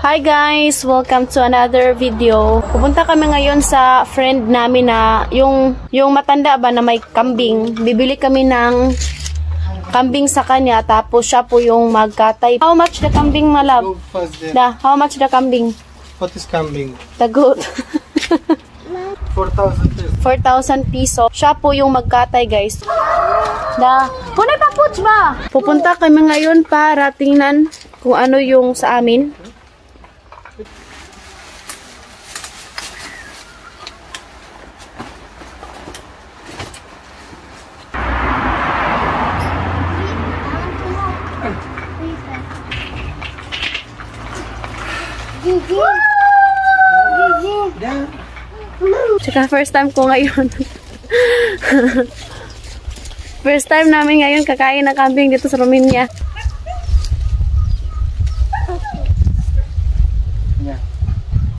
Hi guys! Welcome to another video. Pupunta kami ngayon sa friend namin na yung matanda ba na may kambing. Bibili kami ng kambing sa kanya tapos siya po yung magkatay. How much the kambing, my love? How much the kambing? What is kambing? Tagot. 4,000 pesos. 4,000 piso. Siya po yung magkatay guys. Punay pa puts ba? Pupunta kami ngayon para tingnan kung ano yung sa amin. Tsaka first time ko ngayon. First time namin ngayon kakain ng kambing dito sa Romania.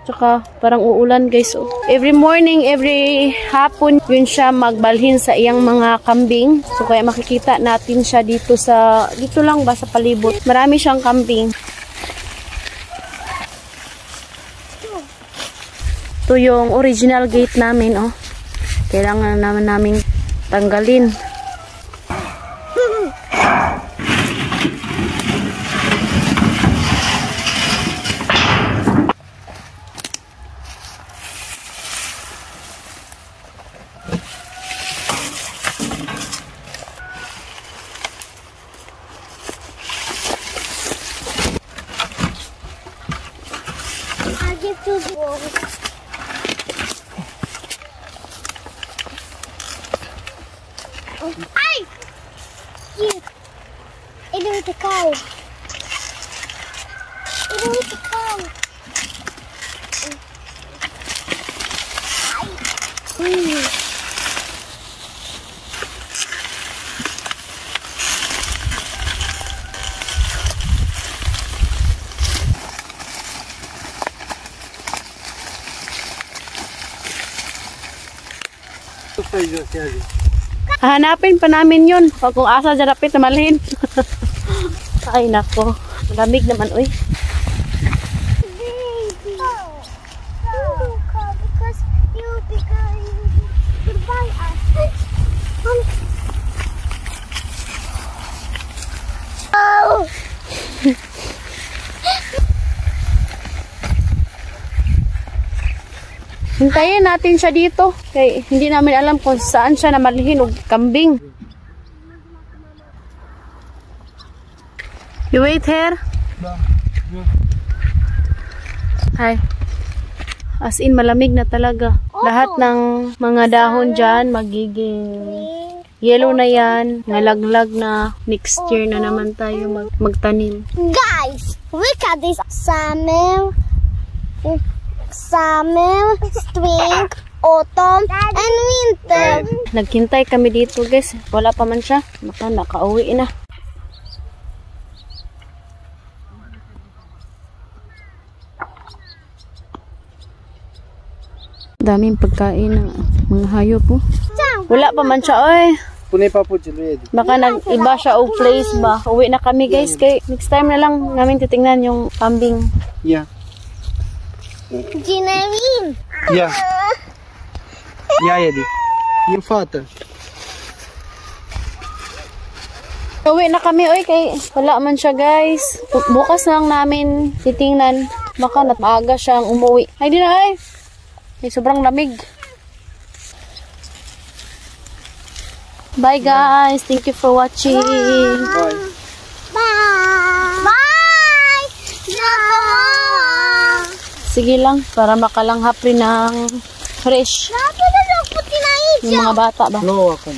Tsaka parang uulan guys. Every morning, every hapon, yun siya magbalhin sa iyang mga kambing. So kaya makikita natin siya dito lang ba sa palibot. Marami siyang kambing. Ito yung original gate namin, oh. Kailangan naman naming tanggalin. I get to go. Ay! Cute! Ito yung cow. Ito yung cow. Ay! Hahanapin pa namin yun. Pag kung asa dyan napit na malhin. Ay nako. Malamig naman uy. Because you goodbye us. Oh! Hintayin natin siya dito. Kaya hindi namin alam kung saan siya namalhin o kambing. You wait here? Hi. As in malamig na talaga. Lahat ng mga dahon dyan magiging yellow na yan. Nalaglag na. Next year na naman tayo magtanim. Guys, look at this summer, spring, autumn, and winter. Naghintay kami dito guys. Wala pa man siya. Baka nakauwi na. Daming pagkain ng mga hayop po. Wala pa man siya oy. Punay pa po dyan. Baka nag-iba siya o place ba. Uwi na kami guys. Kay next time na lang namin titingnan yung kambing. Yeah. Genevieve. Yeah. Yeah, Eddie. Yung father. Uwi na kami oy kay wala man siya guys. Bukas lang namin titingnan. Baka maaga siyang umuwi. Ay di na ay. Ay sobrang lamig. Bye guys. Thank you for watching. Bye. Bye. Bye. Sige lang para makalanghap rin ng fresh. Dapat na lang puti na yung mga bata ba. No, ako.